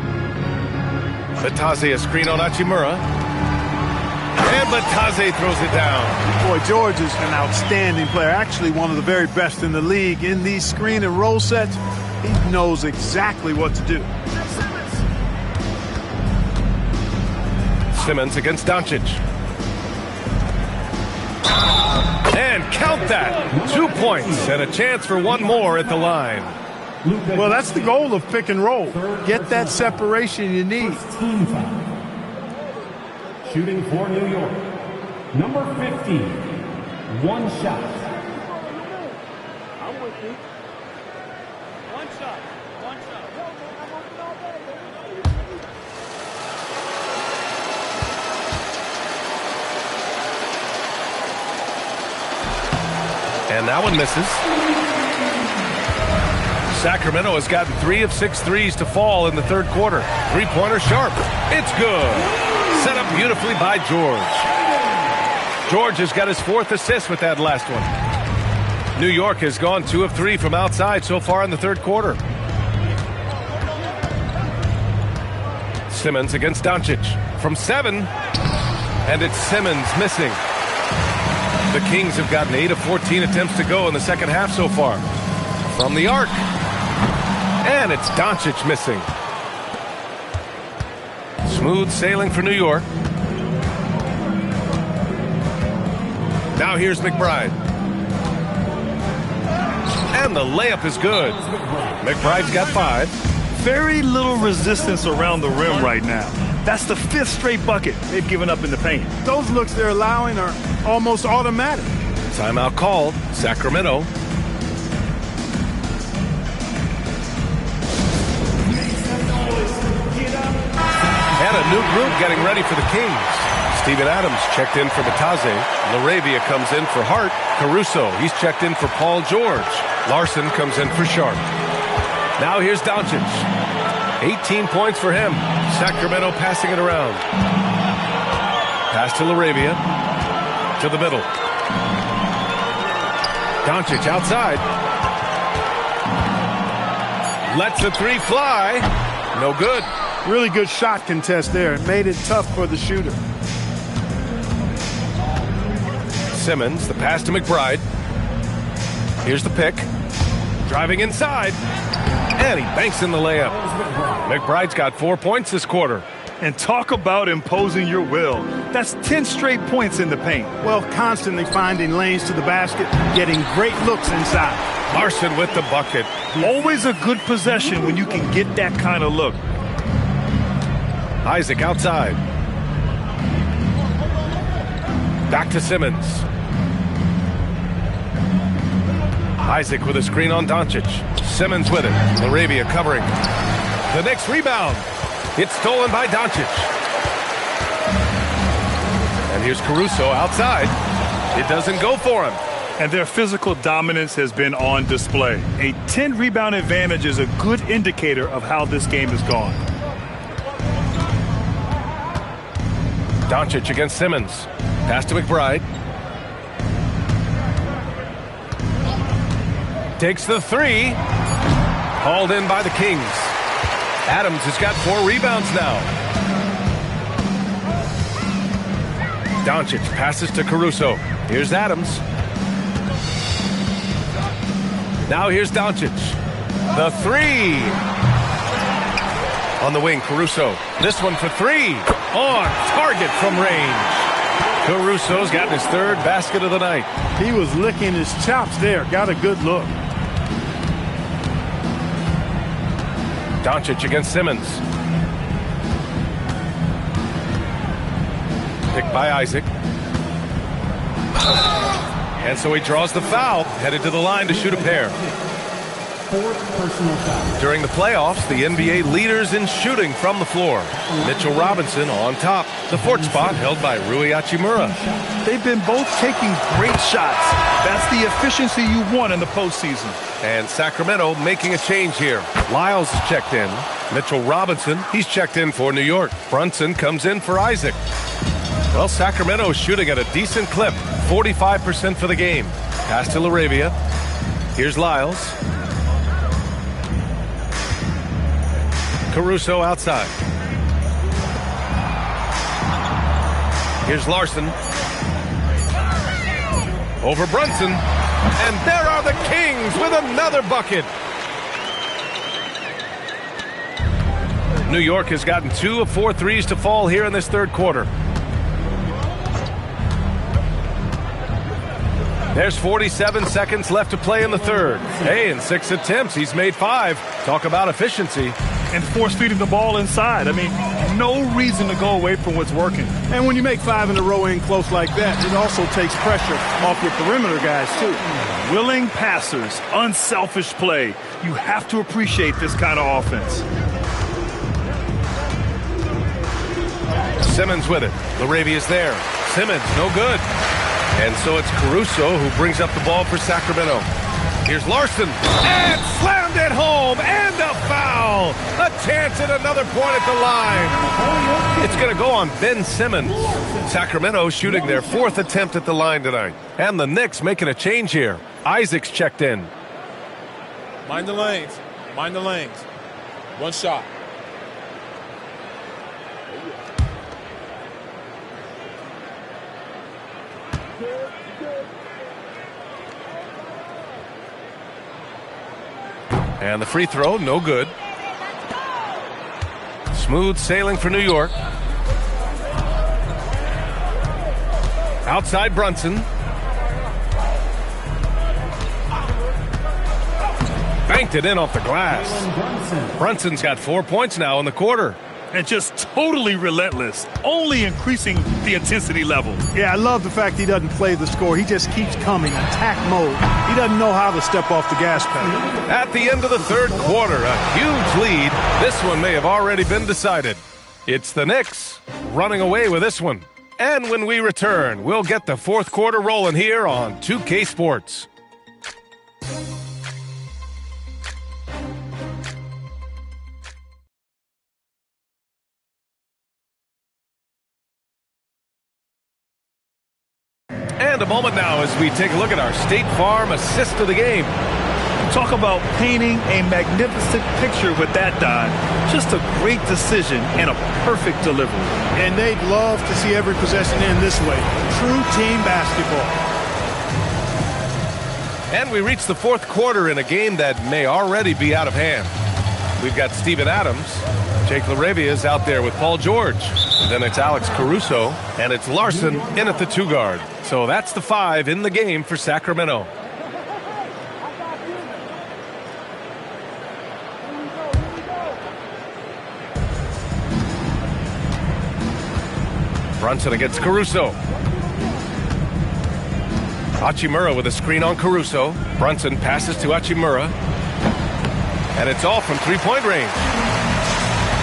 Bataze, a screen on Hachimura. And Bataze throws it down. Boy, George is an outstanding player. Actually, one of the very best in the league. In these screen and roll sets, he knows exactly what to do. Simmons against Doncic. And count that. 2 points and a chance for one more at the line. Well, that's the goal of pick and roll. Get that separation you need. Shooting for New York. Number 15. One shot. I'm with you. One shot. And that one misses. Sacramento has gotten 3 of 6 threes to fall in the third quarter. Three-pointer Sharp. It's good. Set up beautifully by George. George has got his 4th assist with that last one. New York has gone 2 of 3 from outside so far in the third quarter. Simmons against Doncic from 7. And it's Simmons missing. The Kings have gotten 8 of 14 attempts to go in the second half so far. From the arc. And it's Doncic missing. Smooth sailing for New York. Now here's McBride. And the layup is good. McBride's got 5. Very little resistance around the rim right now. That's the 5th straight bucket they've given up in the paint. Those looks they're allowing are almost automatic. Timeout called. Sacramento. And a new group getting ready for the Kings. Steven Adams checked in for Bataze. Laravia comes in for Hart. Caruso, he's checked in for Paul George. Larson comes in for Sharp. Now here's Doncic. 18 points for him. Sacramento passing it around. Pass to Laravia. To the middle. Doncic outside. Lets the 3 fly. No good. Really good shot contest there. It made it tough for the shooter. Simmons, the pass to McBride. Here's the pick. Driving inside. And he banks in the layup. McBride's got 4 points this quarter. And talk about imposing your will. That's 10 straight points in the paint. Well, constantly finding lanes to the basket, getting great looks inside. Larson with the bucket. Always a good possession when you can get that kind of look. Isaac outside. Back to Simmons. Isaac with a screen on Doncic. Simmons with it. Laravia covering. The Knicks rebound. It's stolen by Doncic. And here's Caruso outside. It doesn't go for him. And their physical dominance has been on display. A 10-rebound advantage is a good indicator of how this game has gone. Doncic against Simmons. Pass to McBride. Takes the three. Hauled in by the Kings. Adams has got 4 rebounds now. Doncic passes to Caruso. Here's Adams. Now here's Doncic. The three. On the wing, Caruso. This one for 3. On target from range. Caruso's gotten his 3rd basket of the night. He was licking his chops there. Got a good look. Doncic against Simmons. Picked by Isaac. And so he draws the foul, headed to the line to shoot a pair. 4th personal foul. During the playoffs, the NBA leaders in shooting from the floor. Mitchell Robinson on top. The 4th spot held by Rui Hachimura. They've been both taking great shots. That's the efficiency you want in the postseason. And Sacramento making a change here. Lyles is checked in. Mitchell Robinson, he's checked in for New York. Brunson comes in for Isaac. Well, Sacramento is shooting at a decent clip. 45% for the game. Pass to LaRavia. Here's Lyles. Caruso outside. Here's Larson. Over Brunson. And there are the Kings with another bucket. New York has gotten 2 of 4 threes to fall here in this 3rd quarter. There's 47 seconds left to play in the 3rd. Hey, in 6 attempts, he's made 5. Talk about efficiency. And force-feeding the ball inside. I mean, no reason to go away from what's working. And when you make 5 in a row in close like that, it also takes pressure off your perimeter guys, too. Willing passers, unselfish play. You have to appreciate this kind of offense. Simmons with it. LaRavia's there. Simmons, no good. And so it's Caruso who brings up the ball for Sacramento. Here's Larson. And slammed it home. And a foul. A chance at another point at the line. It's going to go on Ben Simmons. Sacramento shooting their 4th attempt at the line tonight. And the Knicks making a change here. Isaac's checked in. Mind the lanes. Mind the lanes. 1 shot. And the free throw, no good. Smooth sailing for New York. Outside Brunson. Banked it in off the glass. Brunson's got 4 points now in the quarter. And just totally relentless, only increasing the intensity level. Yeah, I love the fact he doesn't play the score. He just keeps coming, attack mode. He doesn't know how to step off the gas pedal. At the end of the 3rd quarter, a huge lead. This one may have already been decided. It's the Knicks running away with this one. And when we return, we'll get the 4th quarter rolling here on 2K Sports. And a moment now as we take a look at our State Farm assist of the game. Talk about painting a magnificent picture with that dive. Just a great decision and a perfect delivery. And they'd love to see every possession end this way. True team basketball. And we reach the 4th quarter in a game that may already be out of hand. We've got Steven Adams. Jake LaRavia is out there with Paul George. And then it's Alex Caruso. And it's Larson in at the 2 guard. So that's the 5 in the game for Sacramento. Brunson against Caruso. Hachimura with a screen on Caruso. Brunson passes to Hachimura. And it's all from 3-point range.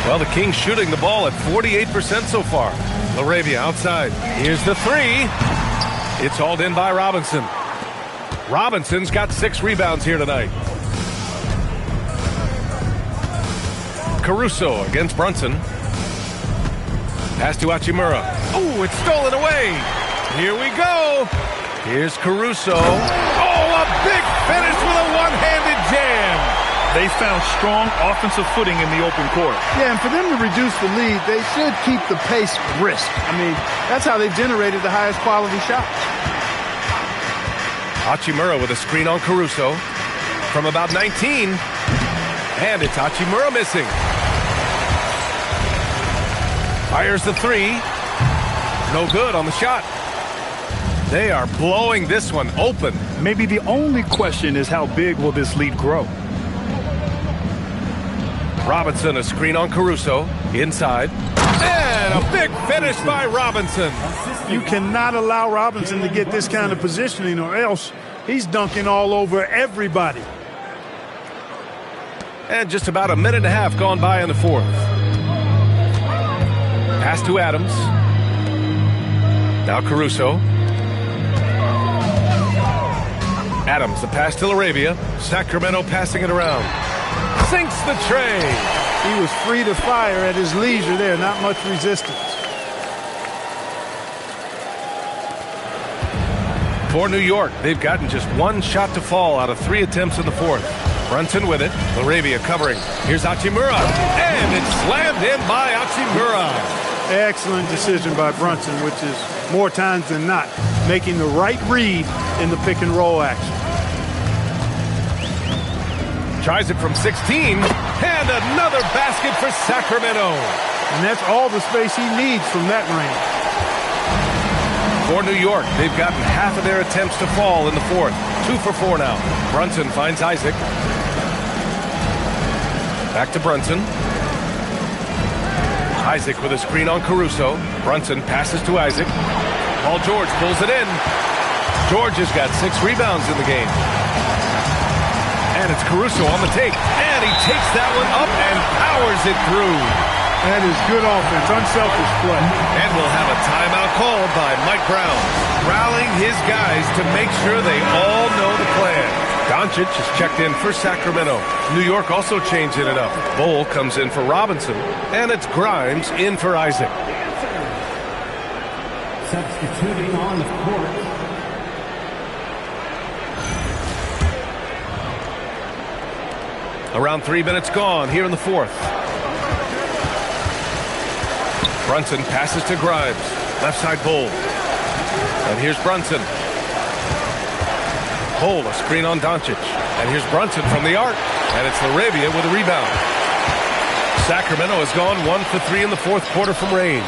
Well, the Kings shooting the ball at 48% so far. LaRavia outside. Here's the three. It's hauled in by Robinson. Robinson's got 6 rebounds here tonight. Caruso against Brunson. Pass to Hachimura. Oh, it's stolen away. Here we go. Here's Caruso. Oh, a big finish with a one-handed jam. They found strong offensive footing in the open court. Yeah, and for them to reduce the lead, they should keep the pace brisk. I mean, that's how they've generated the highest quality shots. Hachimura with a screen on Caruso from about 19. And it's Hachimura missing. Fires the three. No good on the shot. They are blowing this one open. Maybe the only question is how big will this lead grow? Robinson, a screen on Caruso. Inside. And a big finish by Robinson. You cannot allow Robinson to get this kind of positioning, or else he's dunking all over everybody. And just about a minute and a half gone by in the fourth. Pass to Adams. Now Caruso. Adams, the pass to LaRavia. Sacramento passing it around. Sinks the tray. He was free to fire at his leisure there. Not much resistance. For New York, they've gotten just 1 shot to fall out of 3 attempts in the fourth. Brunson with it. LaRavia covering. Here's Hachimura. And it's slammed in by Hachimura. Excellent decision by Brunson, which is more times than not making the right read in the pick and roll action. Tries it from 16. And another basket for Sacramento. And that's all the space he needs from that range. For New York, they've gotten half of their attempts to fall in the fourth. 2 for 4 now. Brunson finds Isaac. Back to Brunson. Isaac with a screen on Caruso. Brunson passes to Isaac. Paul George pulls it in. George has got 6 rebounds in the game. And it's Caruso on the take. And he takes that one up and powers it through. That is good offense, unselfish play. And we'll have a timeout called by Mike Brown, rallying his guys to make sure they all know the plan. Doncic is checked in for Sacramento. New York also changing it up. Bull comes in for Robinson, and it's Grimes in for Isaac. Substituting on the court. Around 3 minutes gone here in the fourth. Brunson passes to Grimes. Left side Bull. And here's Brunson. Bull, a screen on Doncic. And here's Brunson from the arc. And it's LaRavia with a rebound. Sacramento has gone 1 for 3 in the fourth quarter from range.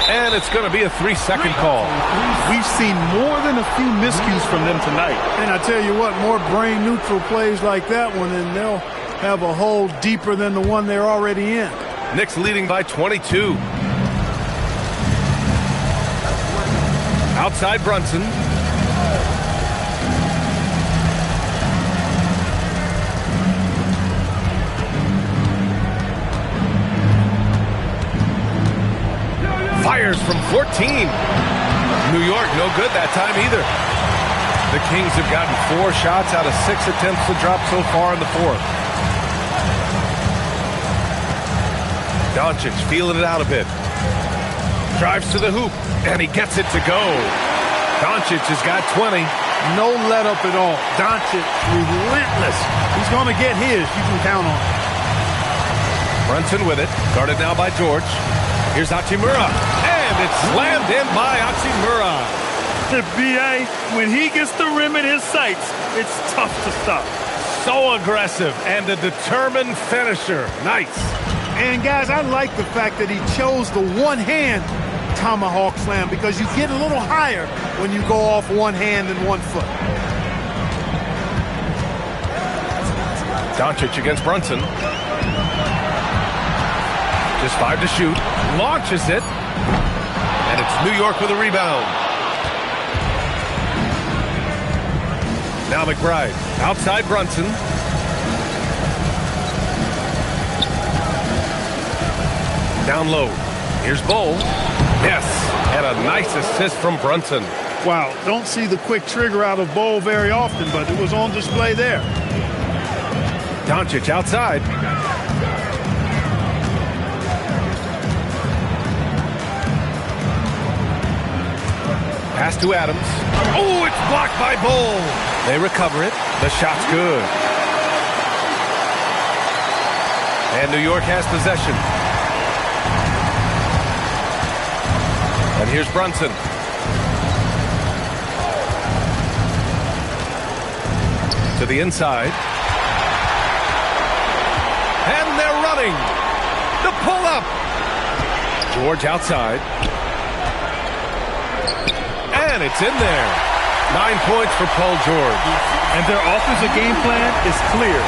And it's going to be a 3-second call. We've seen more than a few miscues from them tonight. And I tell you what, more brain-neutral plays like that one, and they'll have a hole deeper than the one they're already in. Knicks leading by 22. Outside Brunson. Fires from 14. New York no good that time either. The Kings have gotten 4 shots out of 6 attempts to drop so far in the fourth. Doncic feeling it out a bit. Drives to the hoop, and he gets it to go. Doncic has got 20. No let up at all. Doncic, relentless. He's going to get his. You can count on it. Brunson with it. Guarded now by George. Here's Hachimura. And it's slammed in by Hachimura. The BA, when he gets the rim in his sights, it's tough to stop. So aggressive and a determined finisher. Nice. And, guys, I like the fact that he chose the one-hand tomahawk slam because you get a little higher when you go off one hand and 1 foot. Doncic against Brunson. Just 5 to shoot. Launches it. And it's New York with a rebound. Now McBride. Outside Brunson. Down low. Here's Bull. Yes, and a nice assist from Brunson. Wow, don't see the quick trigger out of Bull very often, but it was on display there. Doncic outside. Pass to Adams. Oh, it's blocked by Bull. They recover it. The shot's good. And New York has possession. And here's Brunson. To the inside. And they're running. The pull-up. George outside. And it's in there. 9 points for Paul George. And their offensive game plan is clear.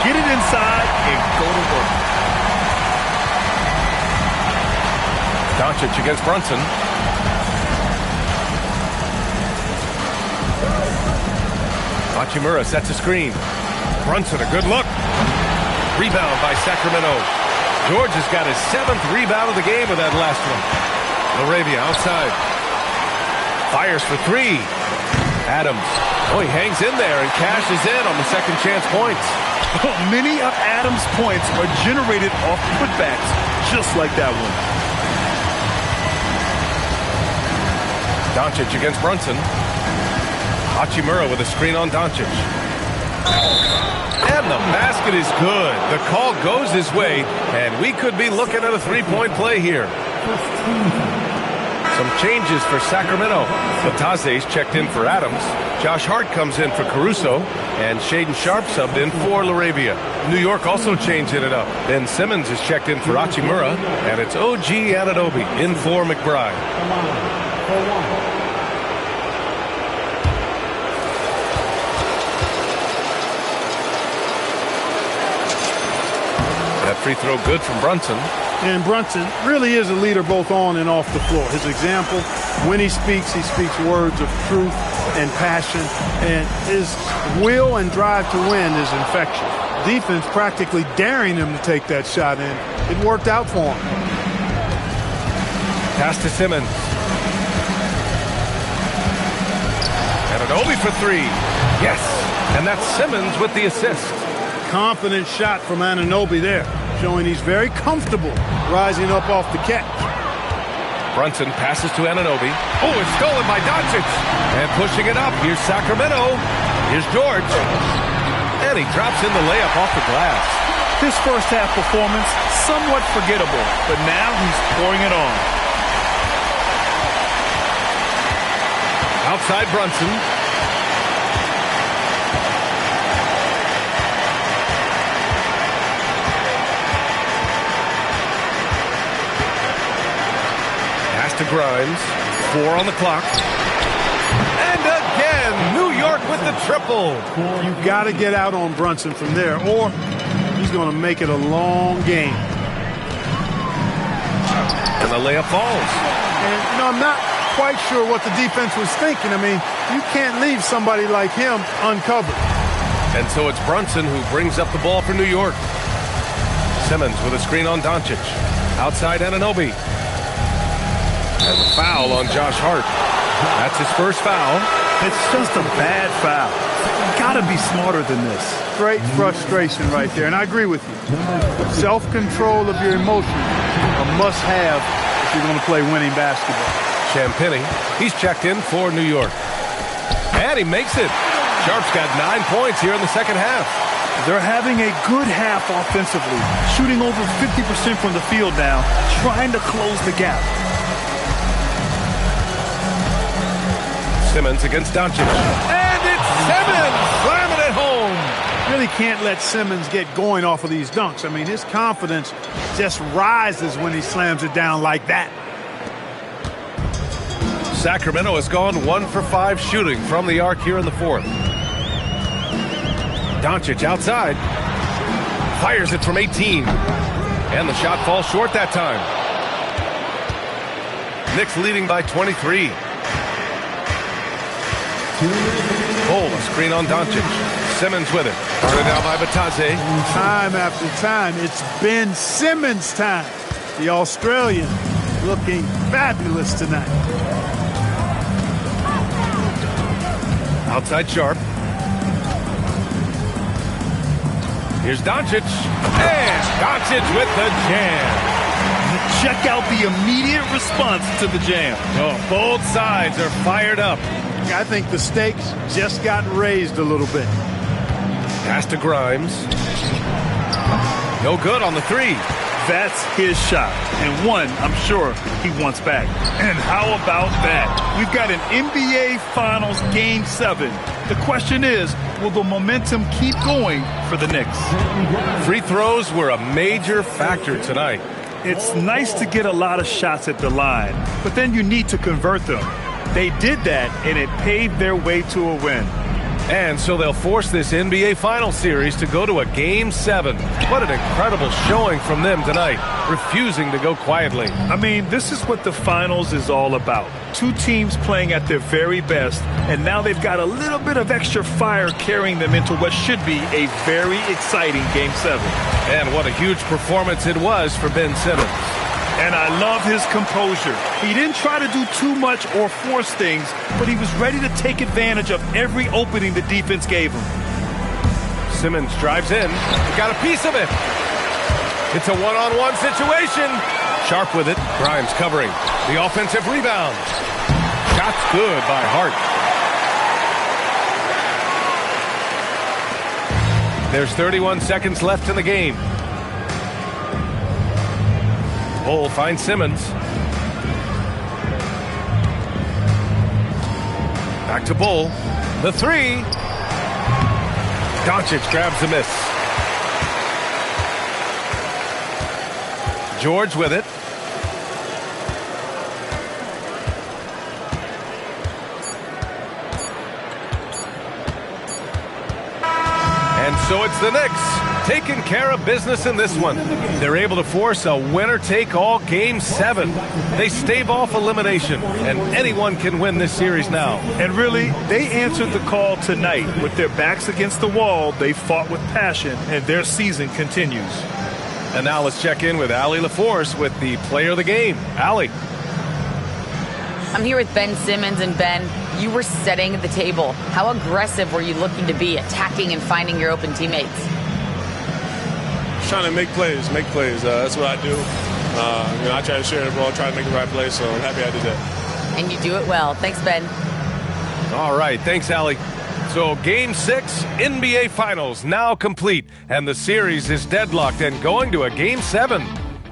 Get it inside and go to work. Doncic against Brunson. Hachimura sets a screen. Brunson, a good look. Rebound by Sacramento. George has got his 7th rebound of the game with that last one. LaRavia outside. Fires for 3. Adams. Oh, he hangs in there and cashes in on the second chance points. Many of Adams' points are generated off putbacks, just like that one. Doncic against Brunson. Hachimura with a screen on Doncic. And the basket is good. The call goes his way, and we could be looking at a 3-point play here. Some changes for Sacramento. Batase's checked in for Adams. Josh Hart comes in for Caruso. And Shaedon Sharpe subbed in for LaRavia. New York also changing it up. Ben Simmons is checked in for Hachimura. And it's OG Anunoby in for McBride. That free throw good from Brunson. And Brunson really is a leader both on and off the floor. His example, when he speaks words of truth and passion. And his will and drive to win is infectious. Defense practically daring him to take that shot, and it worked out for him. Pass to Simmons. Anunoby for 3. Yes. And that's Simmons with the assist. Confident shot from Anunoby there, showing he's very comfortable rising up off the catch. Brunson passes to Anunoby. Oh, it's stolen by Doncic. And pushing it up. Here's Sacramento. Here's George. And he drops in the layup off the glass. His first half performance, somewhat forgettable, but now he's pouring it on. Outside Brunson. To Grimes. 4 on the clock. And again, New York with the triple. You've got to get out on Brunson from there, or he's going to make it a long game. And the layup falls. And, I'm not quite sure what the defense was thinking. I mean, you can't leave somebody like him uncovered. And so it's Brunson who brings up the ball for New York. Simmons with a screen on Doncic. Outside Anunoby. And the foul on Josh Hart. That's his first foul. It's just a bad foul. You gotta be smarter than this. Great frustration right there, and I agree with you. Self-control of your emotions, a must-have if you're going to play winning basketball. Champagny, he's checked in for New York. And he makes it. Sharpe's got 9 points here in the second half. They're having a good half offensively, shooting over 50% from the field now, trying to close the gap. Simmons against Doncic. And it's Simmons slamming it home. Really can't let Simmons get going off of these dunks. I mean, his confidence just rises when he slams it down like that. Sacramento has gone 1 for 5 shooting from the arc here in the fourth. Doncic outside. Fires it from 18. And the shot falls short that time. Knicks leading by 23. Bull, a screen on Doncic. Simmons with it. Started out by Batase. Time after time, it's Ben Simmons' time. The Australian looking fabulous tonight. Outside Sharp. Here's Doncic. And Doncic with the jam. Check out the immediate response to the jam. Oh, both sides are fired up. I think the stakes just got raised a little bit. Pass to Grimes. No good on the three. That's his shot, and one I'm sure he wants back. And how about that? We've got an NBA Finals Game 7. The question is, will the momentum keep going for the Knicks? Free throws were a major factor tonight. It's nice to get a lot of shots at the line, but then you need to convert them. They did that, and it paved their way to a win. And so they'll force this NBA Finals series to go to a Game 7. What an incredible showing from them tonight, refusing to go quietly. I mean, this is what the Finals is all about. Two teams playing at their very best, and now they've got a little bit of extra fire carrying them into what should be a very exciting Game 7. And what a huge performance it was for Ben Simmons. And I love his composure. He didn't try to do too much or force things, but he was ready to take advantage of every opening the defense gave him. Simmons drives in. Got a piece of it. It's a one-on-one situation. Sharp with it. Grimes covering. The offensive rebound. Shot's good by Hart. There's 31 seconds left in the game. Bull finds Simmons. Back to Bull. The three. Doncic grabs the miss. George with it. And so it's the Knicks taking care of business in this one. They're able to force a winner-take-all Game 7. They stave off elimination, and anyone can win this series now. And really, they answered the call tonight. With their backs against the wall, they fought with passion, and their season continues. And now let's check in with Allie LaForce with the player of the game. Allie. I'm here with Ben Simmons, and Ben, you were setting the table. How aggressive were you looking to be, attacking and finding your open teammates? Trying to make plays. That's what I do. I try to share the ball, try to make the right play, so I'm happy I did that. And you do it well. Thanks, Ben. All right. Thanks, Allie. So Game 6, NBA Finals now complete, and the series is deadlocked and going to a Game 7.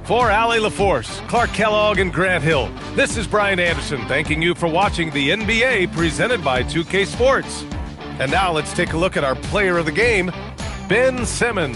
For Allie LaForce, Clark Kellogg, and Grant Hill, this is Brian Anderson thanking you for watching the NBA presented by 2K Sports. And now let's take a look at our player of the game, Ben Simmons.